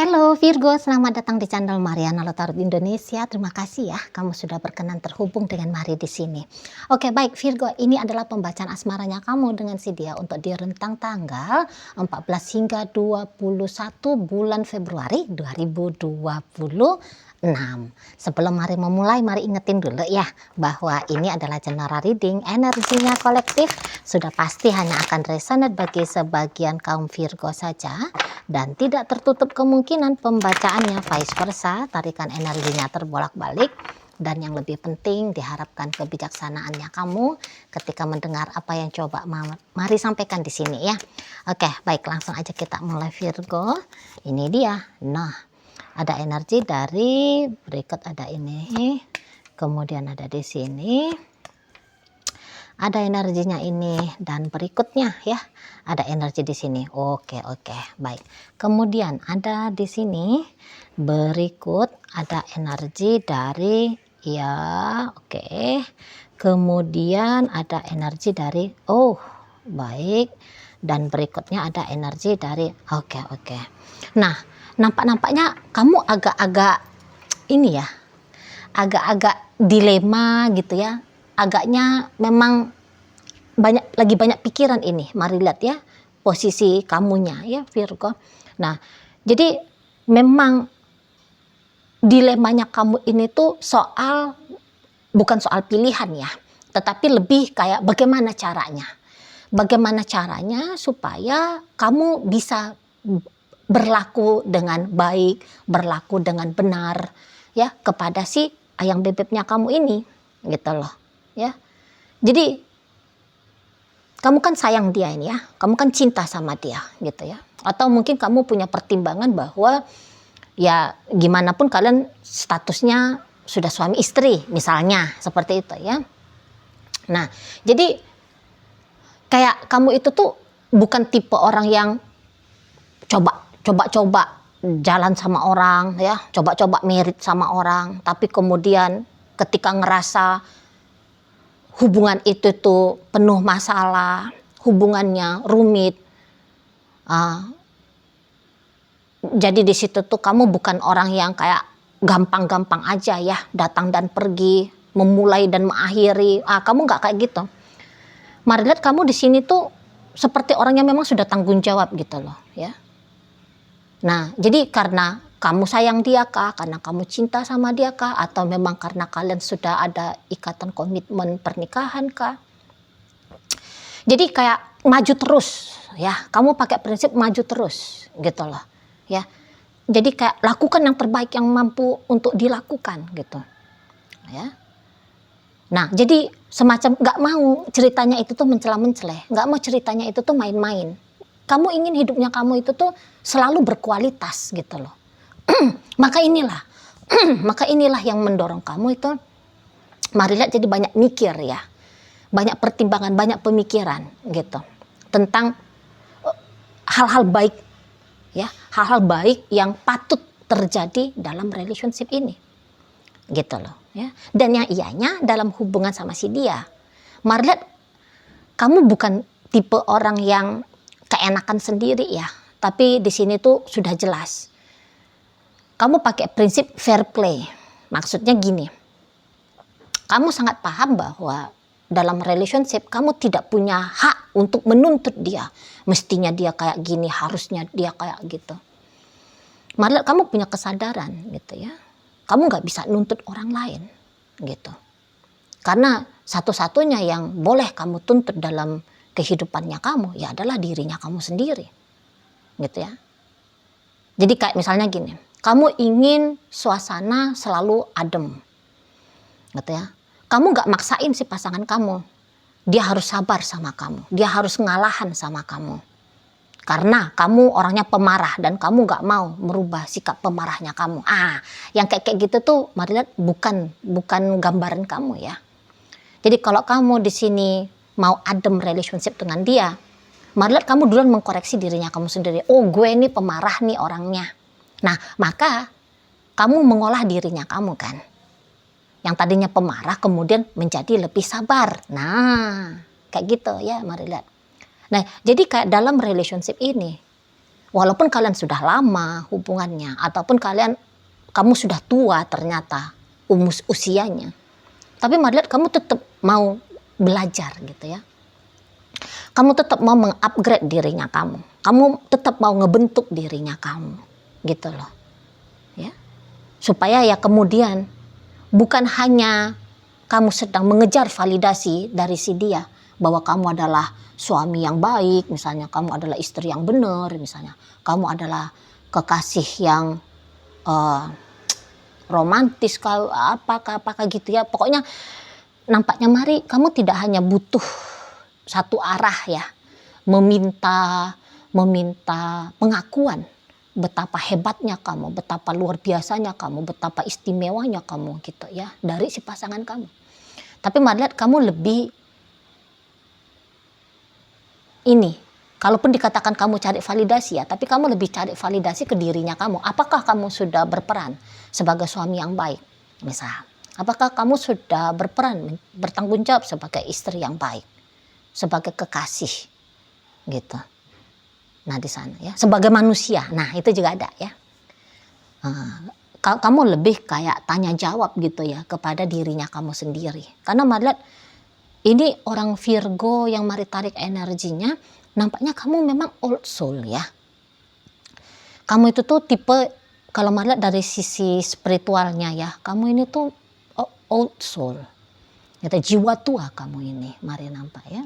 Halo Virgo, selamat datang di channel Mariana Lotarot Indonesia. Terima kasih ya, kamu sudah berkenan terhubung dengan Mari di sini. Oke, baik Virgo, ini adalah pembacaan asmaranya kamu dengan si dia untuk di rentang tanggal 14 hingga 21 bulan Februari 2026. Sebelum mari memulai, mari ingetin dulu ya bahwa ini adalah general reading, energinya kolektif, sudah pasti hanya akan resonate bagi sebagian kaum Virgo saja. Dan tidak tertutup kemungkinan pembacaannya vice versa, tarikan energinya terbolak-balik. Dan yang lebih penting diharapkan kebijaksanaannya kamu ketika mendengar apa yang coba mari sampaikan di sini ya. Oke, baik, langsung aja kita mulai Virgo. Ini dia. Nah, ada energi dari berikut, ada ini, kemudian ada di sini. Ada energinya ini dan berikutnya ya. Ada energi di sini. Oke, baik. Kemudian ada di sini berikut ada energi dari ya, oke. Kemudian ada energi dari baik, dan berikutnya ada energi dari oke. Nah, nampaknya kamu agak-agak ini ya. Agak-agak dilema gitu ya. Agaknya memang lagi banyak pikiran ini. Mari lihat ya posisi kamunya ya Virgo. Nah, jadi memang dilemanya kamu ini tuh bukan soal pilihan ya, tetapi lebih kayak bagaimana caranya. Bagaimana caranya supaya kamu bisa berlaku dengan baik, berlaku dengan benar ya kepada si ayang bebeknya kamu ini gitu loh. Ya, jadi kamu kan sayang dia ini ya, kamu kan cinta sama dia gitu ya. Atau mungkin kamu punya pertimbangan bahwa ya gimana pun kalian statusnya sudah suami istri misalnya, seperti itu ya. Nah, jadi kayak kamu itu tuh bukan tipe orang yang coba jalan sama orang ya, coba merit sama orang, tapi kemudian ketika ngerasa hubungan itu tuh penuh masalah, hubungannya rumit. Jadi di situ tuh kamu bukan orang yang kayak gampang-gampang aja ya datang dan pergi, memulai dan mengakhiri. Kamu nggak kayak gitu. Mari lihat kamu di sini tuh seperti orang yang memang sudah tanggung jawab gitu loh ya. Nah, jadi karena kamu sayang dia kah, karena kamu cinta sama dia kah, atau memang karena kalian sudah ada ikatan komitmen pernikahan kah? Jadi kayak maju terus ya, kamu pakai prinsip maju terus gitu loh ya. Jadi kayak lakukan yang terbaik yang mampu untuk dilakukan gitu ya. Nah, jadi semacam nggak mau ceritanya itu tuh mencela-menceleh, nggak mau ceritanya itu tuh main-main. Kamu ingin hidupnya kamu itu tuh selalu berkualitas gitu loh. Maka inilah yang mendorong kamu itu, mari lihat, jadi banyak mikir ya, banyak pertimbangan, banyak pemikiran gitu tentang hal-hal baik ya, hal-hal baik yang patut terjadi dalam relationship ini gitu loh ya. Dan yang ianya dalam hubungan sama si dia, mari lihat, kamu bukan tipe orang yang keenakan sendiri ya, tapi di sini tuh sudah jelas kamu pakai prinsip fair play. Maksudnya gini, kamu sangat paham bahwa dalam relationship kamu tidak punya hak untuk menuntut dia. Mestinya dia kayak gini, harusnya dia kayak gitu. Malah kamu punya kesadaran gitu ya. Kamu nggak bisa nuntut orang lain gitu. Karena satu-satunya yang boleh kamu tuntut dalam kehidupannya kamu ya adalah dirinya kamu sendiri. Gitu ya. Jadi kayak misalnya gini, kamu ingin suasana selalu adem, gitu ya. Kamu nggak maksain si pasangan kamu, dia harus sabar sama kamu, dia harus ngalahan sama kamu, karena kamu orangnya pemarah dan kamu nggak mau merubah sikap pemarahnya kamu. Yang kayak gitu tuh, mari lihat, bukan gambaran kamu ya. Jadi kalau kamu di sini mau adem relationship dengan dia, mari lihat kamu duluan mengkoreksi dirinya kamu sendiri. Gue ini pemarah nih orangnya. Nah, maka kamu mengolah dirinya kamu kan. Yang tadinya pemarah kemudian menjadi lebih sabar. Nah, kayak gitu ya, mari lihat. Nah, jadi kayak dalam relationship ini, Walaupun kalian sudah lama hubungannya, ataupun kamu sudah tua ternyata usianya. Tapi Marilet, kamu tetap mau belajar gitu ya. Kamu tetap mau mengupgrade dirinya kamu. Kamu tetap mau ngebentuk dirinya kamu. Gitu loh. Ya. Supaya ya kemudian bukan hanya kamu sedang mengejar validasi dari si dia bahwa kamu adalah suami yang baik, misalnya kamu adalah istri yang benar, misalnya kamu adalah kekasih yang romantis, apakah gitu ya. Pokoknya nampaknya Mari, kamu tidak hanya butuh satu arah ya, meminta pengakuan betapa hebatnya kamu, betapa luar biasanya kamu, betapa istimewanya kamu gitu ya dari si pasangan kamu. Tapi Marilet, kamu lebih ini, kalaupun dikatakan kamu cari validasi ya, tapi kamu lebih cari validasi ke dirinya kamu. Apakah kamu sudah berperan sebagai suami yang baik? Misal, apakah kamu sudah berperan bertanggung jawab sebagai istri yang baik, sebagai kekasih gitu. Nah di sana ya, sebagai manusia. Nah itu juga ada ya. Kamu lebih kayak tanya jawab gitu ya kepada dirinya kamu sendiri. Karena Marilet, ini orang Virgo yang Mari tarik energinya, nampaknya kamu memang old soul ya. Kamu itu tuh tipe, kalau Mari lihat dari sisi spiritualnya ya, kamu ini tuh old soul. Gitu, jiwa tua kamu ini, Mari nampak ya.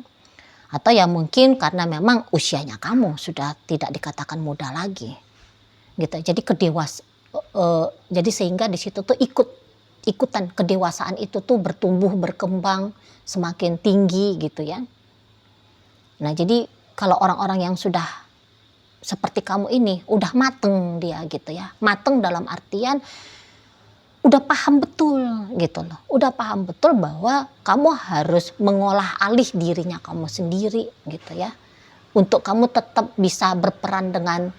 Atau ya mungkin karena memang usianya kamu sudah tidak dikatakan muda lagi. Gitu. Jadi jadi sehingga di situ tuh ikutan kedewasaan itu tuh bertumbuh berkembang semakin tinggi gitu ya. Nah jadi kalau orang-orang yang sudah seperti kamu ini udah mateng dia gitu ya, mateng dalam artian udah paham betul gitu loh, udah paham betul bahwa kamu harus mengolah alih dirinya kamu sendiri gitu ya, untuk kamu tetap bisa berperan dengan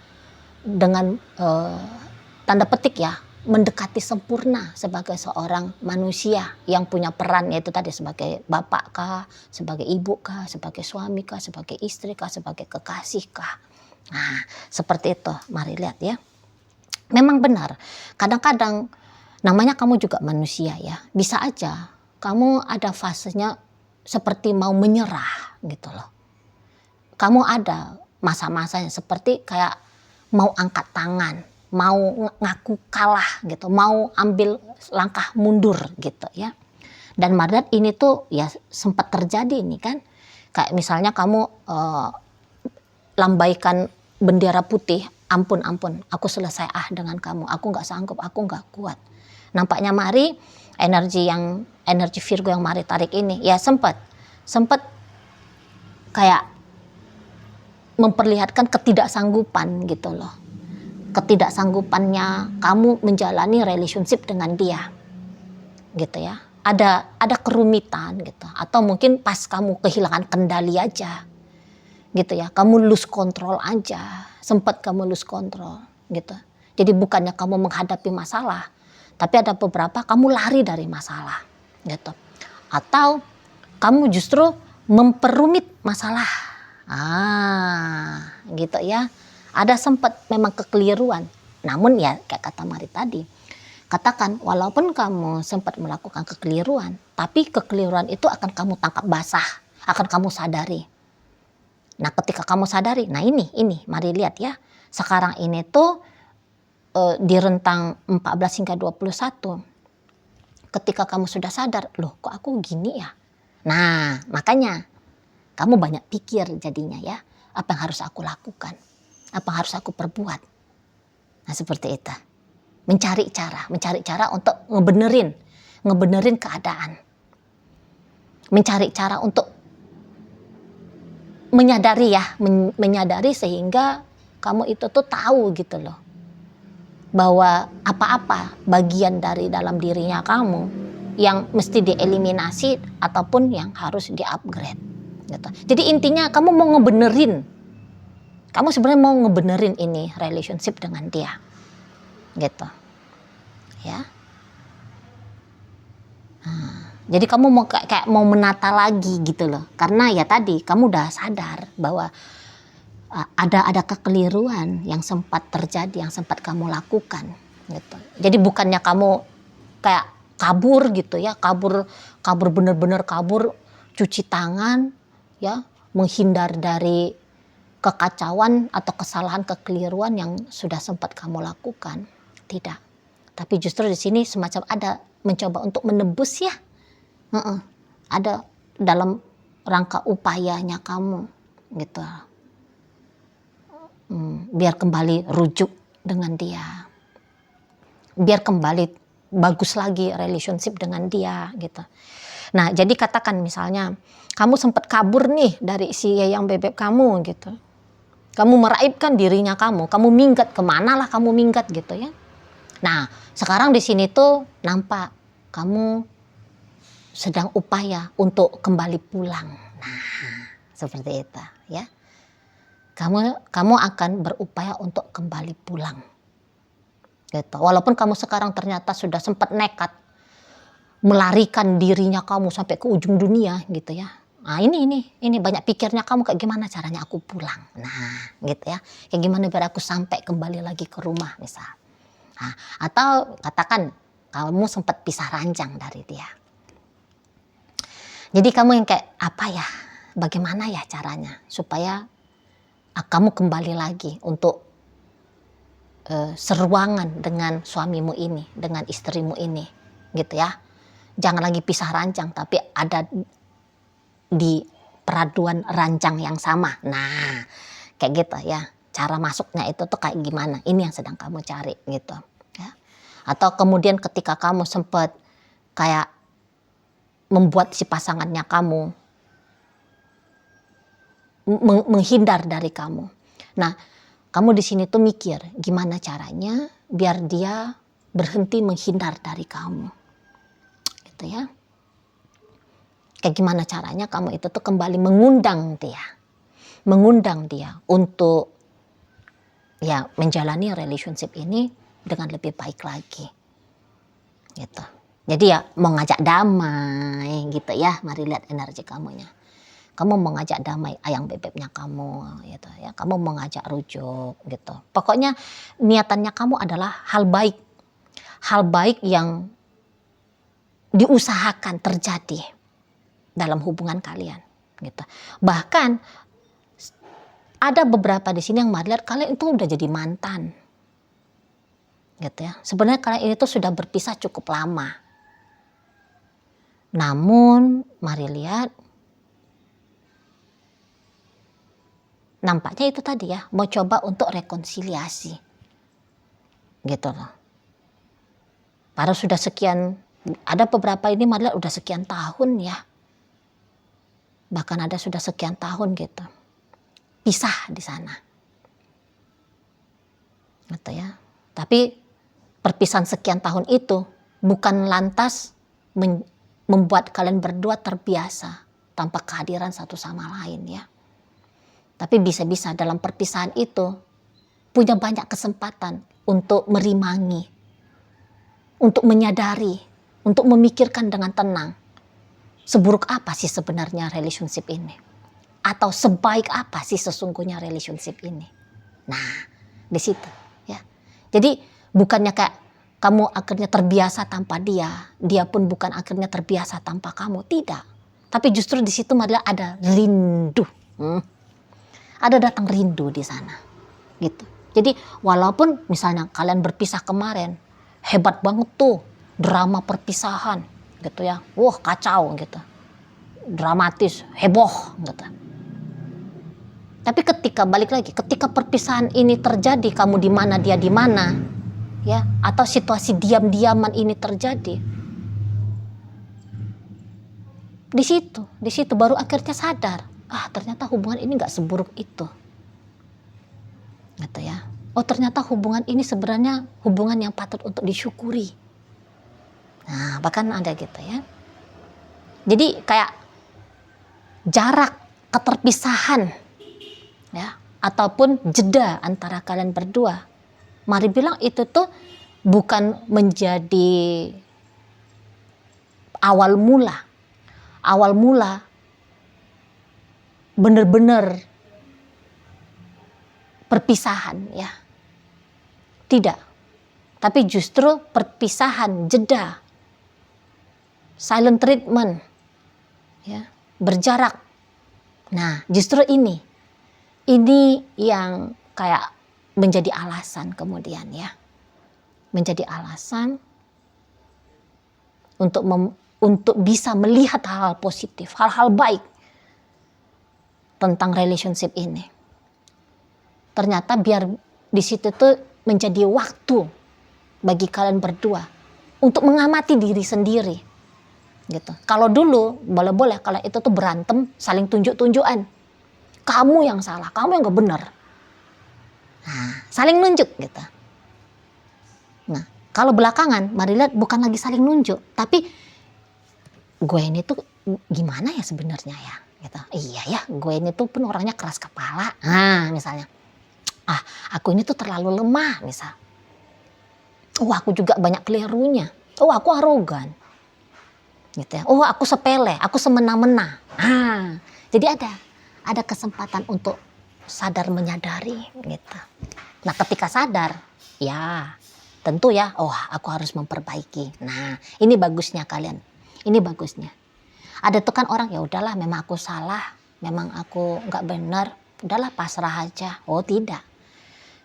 tanda petik ya, mendekati sempurna sebagai seorang manusia yang punya peran, yaitu tadi sebagai bapak kah, sebagai ibu kah, sebagai suami kah, sebagai istri kah, sebagai kekasih kah. Nah seperti itu, Mari lihat ya. Memang benar, kadang-kadang namanya kamu juga manusia ya, bisa aja kamu ada fasenya seperti mau menyerah gitu loh. Kamu ada masa-masanya seperti kayak mau angkat tangan, mau ngaku kalah gitu, mau ambil langkah mundur gitu ya. Dan Marilet ini tuh ya sempat terjadi nih kan, kayak misalnya kamu lambaikan bendera putih, ampun aku selesai dengan kamu, aku nggak sanggup, aku nggak kuat. Nampaknya Mari, energi Virgo yang Mari tarik ini ya sempat kayak memperlihatkan ketidaksanggupan gitu loh. Ketidaksanggupannya kamu menjalani relationship dengan dia gitu ya. Ada kerumitan gitu, atau mungkin pas kamu kehilangan kendali aja gitu ya, kamu lose control aja, sempat kamu lose control gitu. Jadi bukannya kamu menghadapi masalah, tapi ada beberapa kamu lari dari masalah gitu, atau kamu justru memperumit masalah gitu ya. Ada sempat memang kekeliruan, namun ya kayak kata Mari tadi, katakan walaupun kamu sempat melakukan kekeliruan, tapi kekeliruan itu akan kamu tangkap basah, akan kamu sadari. Nah ketika kamu sadari, nah ini Mari lihat ya, sekarang ini tuh di rentang 14 hingga 21, ketika kamu sudah sadar, loh kok aku gini ya. Nah makanya kamu banyak pikir jadinya ya, apa yang harus aku lakukan, apa yang harus aku perbuat. Nah seperti itu, mencari cara untuk ngebenerin keadaan, mencari cara untuk menyadari sehingga kamu itu tuh tahu gitu loh, bahwa apa-apa bagian dari dalam dirinya kamu yang mesti dieliminasi ataupun yang harus di-upgrade gitu. Jadi intinya kamu mau ngebenerin, kamu sebenarnya mau ngebenerin ini relationship dengan dia gitu ya. Jadi kamu mau kayak mau menata lagi gitu loh, karena ya tadi kamu udah sadar bahwa ada kekeliruan yang sempat terjadi, yang sempat kamu lakukan gitu. Jadi bukannya kamu kayak kabur gitu ya, kabur bener-bener kabur, cuci tangan ya, menghindar dari kekacauan atau kesalahan, kekeliruan yang sudah sempat kamu lakukan. Tidak. Tapi justru di sini semacam ada mencoba untuk menebus ya. Ada dalam rangka upayanya kamu gitu. Biar kembali rujuk dengan dia. Biar kembali bagus lagi relationship dengan dia gitu. Nah, jadi katakan misalnya kamu sempat kabur nih dari si Yayang Bebek kamu gitu. Kamu meraibkan dirinya kamu minggat kemana lah kamu minggat gitu ya. Nah, sekarang di sini tuh nampak kamu sedang upaya untuk kembali pulang. Nah, seperti itu ya. Kamu akan berupaya untuk kembali pulang. Gitu. Walaupun kamu sekarang ternyata sudah sempat nekat melarikan dirinya kamu sampai ke ujung dunia gitu ya. Nah, ini banyak pikirnya kamu kayak gimana caranya aku pulang. Nah, gitu ya. Kayak gimana biar aku sampai kembali lagi ke rumah misal. Nah, atau katakan kamu sempat pisah ranjang dari dia. Jadi kamu yang kayak apa ya? Bagaimana ya caranya supaya kamu kembali lagi untuk seruangan dengan suamimu ini, dengan istrimu ini, gitu ya. Jangan lagi pisah ranjang, tapi ada di peraduan ranjang yang sama. Nah, kayak gitu ya. Cara masuknya itu tuh kayak gimana? Ini yang sedang kamu cari gitu. Ya. Atau kemudian ketika kamu sempat kayak membuat si pasangannya kamu menghindar dari kamu. Nah, kamu di sini tuh mikir gimana caranya biar dia berhenti menghindar dari kamu. Gitu ya. Kayak gimana caranya kamu itu tuh kembali mengundang dia untuk ya menjalani relationship ini dengan lebih baik lagi gitu. Jadi ya mau ngajak damai gitu ya. Mari lihat energi kamunya. Kamu mau ngajak damai ayang bebeknya kamu gitu ya. Kamu mau ngajak rujuk gitu. Pokoknya niatannya kamu adalah hal baik yang diusahakan terjadi dalam hubungan kalian gitu. Bahkan ada beberapa di sini yang melihat kalian itu udah jadi mantan. Gitu ya. Sebenarnya kalian ini tuh sudah berpisah cukup lama. Namun mari lihat nampaknya itu tadi ya, mau coba untuk rekonsiliasi. Gitu loh. Padahal sudah sekian, ada beberapa ini mari lihat udah sekian tahun ya. Bahkan ada sudah sekian tahun gitu. Pisah di sana. Gitu ya. Tapi perpisahan sekian tahun itu bukan lantas membuat kalian berdua terbiasa tanpa kehadiran satu sama lain ya. Tapi bisa-bisa dalam perpisahan itu punya banyak kesempatan untuk merimangi, untuk menyadari, untuk memikirkan dengan tenang. Seburuk apa sih sebenarnya relationship ini? Atau sebaik apa sih sesungguhnya relationship ini? Nah, di situ ya. Jadi bukannya kayak kamu akhirnya terbiasa tanpa dia pun bukan akhirnya terbiasa tanpa kamu, tidak. Tapi justru di situ malah ada rindu. Ada datang rindu di sana. Gitu. Jadi walaupun misalnya kalian berpisah kemarin, hebat banget tuh drama perpisahan gitu ya. Wah, kacau gitu. Dramatis, heboh gitu. Tapi ketika balik lagi, ketika perpisahan ini terjadi, kamu di mana dia di mana, ya, atau situasi diam-diaman ini terjadi, di situ baru akhirnya sadar, ternyata hubungan ini nggak seburuk itu, gitu ya. Oh ternyata hubungan ini sebenarnya hubungan yang patut untuk disyukuri. Nah bahkan ada gitu ya. Jadi kayak jarak keterpisahan ya ataupun jeda antara kalian berdua, mari bilang itu tuh bukan menjadi awal mula benar-benar perpisahan ya. Tidak. Tapi justru perpisahan, jeda. Silent treatment. Ya, berjarak. Nah, justru ini yang kayak menjadi alasan kemudian ya. Menjadi alasan untuk bisa melihat hal-hal positif, hal-hal baik tentang relationship ini. Ternyata biar di situ tuh menjadi waktu bagi kalian berdua untuk mengamati diri sendiri. Gitu. Kalau dulu boleh-boleh kalau itu tuh berantem, saling tunjuk-tunjukan. Kamu yang salah, kamu yang gak benar. Nah, saling nunjuk gitu. Nah, kalau belakangan mari lihat bukan lagi saling nunjuk, tapi gue ini tuh gimana ya sebenarnya ya gitu. Iya ya, gue ini tuh pun orangnya keras kepala. Nah, misalnya. Aku ini tuh terlalu lemah misal. Aku juga banyak kelirunya. Aku arogan. Gitu ya. Aku sepele, aku semena-mena. Jadi ada kesempatan untuk sadar menyadari gitu. Nah, ketika sadar, ya tentu ya, aku harus memperbaiki. Nah, ini bagusnya kalian. Ini bagusnya. Ada tuh kan orang, ya udahlah memang aku salah, memang aku nggak benar, udahlah pasrah aja. Oh tidak.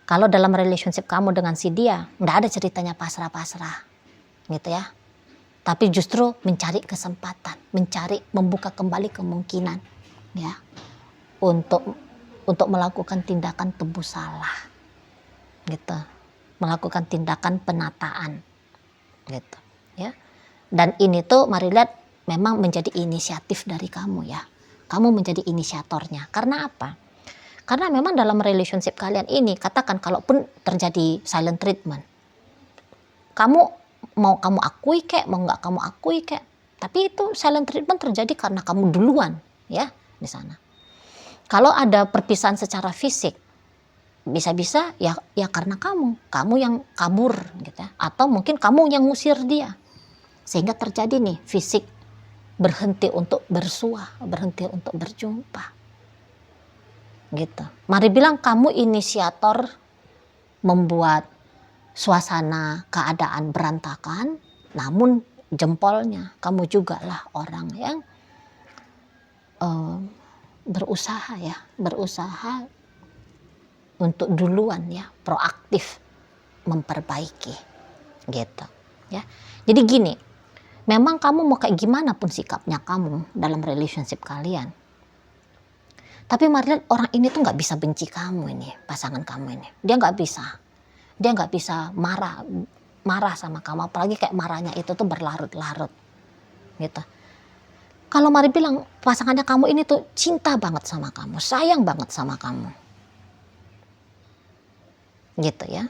Kalau dalam relationship kamu dengan si dia, nggak ada ceritanya pasrah-pasrah, gitu ya. Tapi justru mencari kesempatan, membuka kembali kemungkinan, ya, untuk melakukan tindakan tebus salah, gitu, melakukan tindakan penataan, gitu, ya. Dan ini tuh mari lihat memang menjadi inisiatif dari kamu ya, kamu menjadi inisiatornya. Karena apa? Karena memang dalam relationship kalian ini, katakan kalaupun terjadi silent treatment, kamu mau kamu akui kek, mau nggak kamu akui kek, tapi itu silent treatment terjadi karena kamu duluan ya di sana. Kalau ada perpisahan secara fisik, bisa-bisa ya karena kamu yang kabur gitu ya, atau mungkin kamu yang ngusir dia, sehingga terjadi nih fisik berhenti untuk bersua, berhenti untuk berjumpa. Gitu. Mari bilang kamu inisiator membuat suasana keadaan berantakan, namun jempolnya kamu juga lah orang yang berusaha untuk duluan ya, proaktif memperbaiki, gitu ya. Jadi gini, memang kamu mau kayak gimana pun sikapnya kamu dalam relationship kalian, tapi mari lihat orang ini tuh nggak bisa benci kamu ini, pasangan kamu ini. Dia nggak bisa marah sama kamu, apalagi kayak marahnya itu tuh berlarut-larut, gitu. Kalau mari bilang pasangannya kamu ini tuh cinta banget sama kamu, sayang banget sama kamu, gitu ya.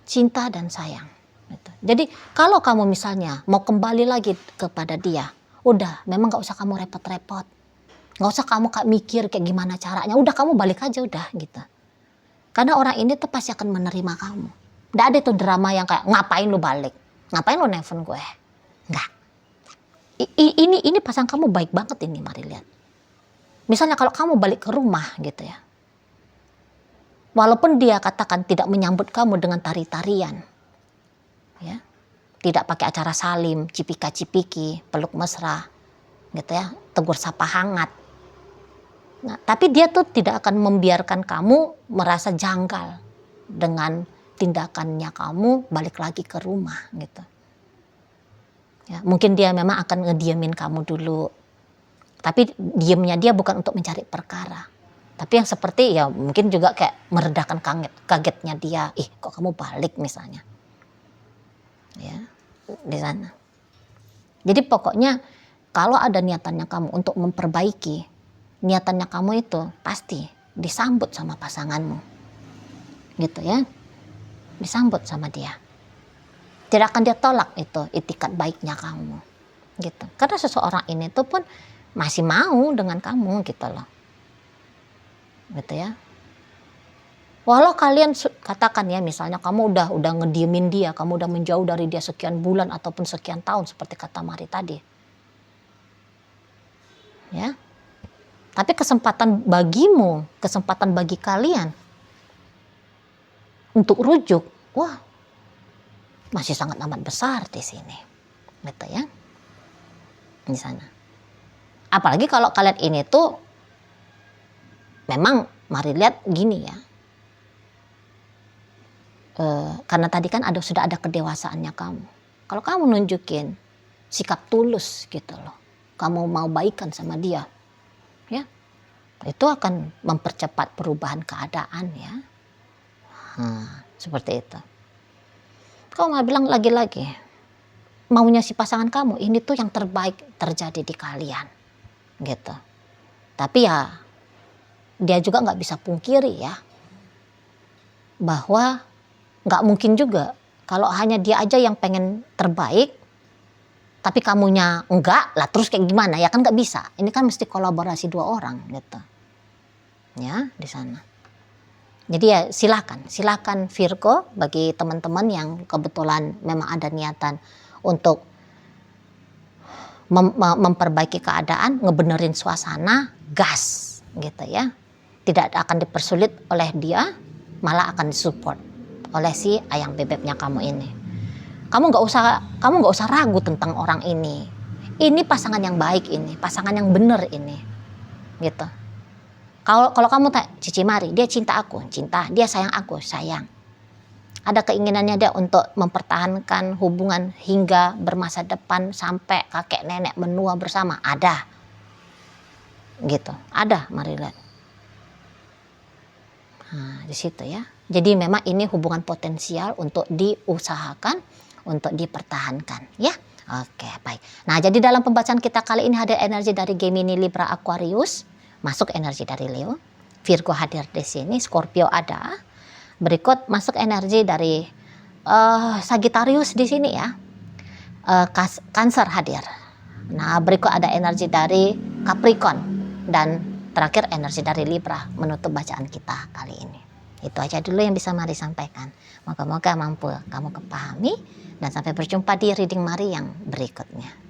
Cinta dan sayang. Gitu. Jadi kalau kamu misalnya mau kembali lagi kepada dia, udah, memang nggak usah kamu repot-repot. Nggak usah kamu mikir kayak gimana caranya. Udah kamu balik aja udah gitu. Karena orang ini tuh pasti akan menerima kamu. Nggak ada tuh drama yang kayak ngapain lu balik. Ngapain lu nelfon gue. Nggak. Ini pasang kamu baik banget ini, mari lihat. Misalnya kalau kamu balik ke rumah gitu ya. Walaupun dia katakan tidak menyambut kamu dengan tari-tarian. Ya. Tidak pakai acara salim, cipika-cipiki, peluk mesra. Gitu ya. Tegur sapa hangat. Nah, tapi dia tuh tidak akan membiarkan kamu merasa janggal dengan tindakannya kamu balik lagi ke rumah gitu. Ya, mungkin dia memang akan ngediemin kamu dulu. Tapi diemnya dia bukan untuk mencari perkara. Tapi yang seperti ya mungkin juga kayak meredakan kagetnya dia. Kok kamu balik misalnya. Ya, di sana. Jadi pokoknya kalau ada niatannya kamu untuk memperbaiki, niatannya kamu itu pasti disambut sama pasanganmu, gitu ya, disambut sama dia. Tidak akan dia tolak itu itikat baiknya kamu, gitu. Karena seseorang ini tuh pun masih mau dengan kamu, gitu loh, gitu ya. Walau kalian katakan ya misalnya kamu udah ngediemin dia, kamu udah menjauh dari dia sekian bulan ataupun sekian tahun seperti kata Mari tadi, ya. Tapi kesempatan bagi kalian untuk rujuk, wah masih sangat amat besar di sini, gitu ya, di sana. Apalagi kalau kalian ini tuh memang, mari lihat gini ya, karena tadi kan sudah ada kedewasaannya kamu. Kalau kamu nunjukin sikap tulus gitu loh, kamu mau baikan sama dia, ya, itu akan mempercepat perubahan keadaan ya. Seperti itu. Kau mau bilang lagi-lagi, maunya si pasangan kamu ini tuh yang terbaik terjadi di kalian, gitu. Tapi ya dia juga nggak bisa pungkiri ya, bahwa nggak mungkin juga kalau hanya dia aja yang pengen terbaik, tapi kamunya enggak lah, terus kayak gimana ya, kan nggak bisa. Ini kan mesti kolaborasi dua orang gitu, ya, di sana. Jadi ya silakan Virgo, bagi teman-teman yang kebetulan memang ada niatan untuk memperbaiki keadaan, ngebenerin suasana, gas gitu ya. Tidak akan dipersulit oleh dia, malah akan disupport oleh si ayang bebeknya kamu ini. Kamu nggak usah ragu tentang orang ini. Ini pasangan yang baik, ini pasangan yang bener ini, gitu. Kalau kamu tanya, Cici Mari, dia cinta aku, cinta. Dia sayang aku, sayang. Ada keinginannya dia untuk mempertahankan hubungan hingga bermasa depan sampai kakek nenek menua bersama, ada. Gitu, ada, mari lihat. Nah, di situ ya. Jadi memang ini hubungan potensial untuk diusahakan, untuk dipertahankan, ya. Oke, baik. Nah, jadi dalam pembacaan kita kali ini ada energi dari Gemini, Libra, Aquarius, masuk energi dari Leo, Virgo hadir di sini, Scorpio ada. Berikut masuk energi dari Sagittarius di sini ya, Cancer hadir. Nah, berikut ada energi dari Capricorn dan terakhir energi dari Libra menutup bacaan kita kali ini. Itu aja dulu yang bisa Mari sampaikan. Moga-moga mampu kamu kepahami dan sampai berjumpa di reading Mari yang berikutnya.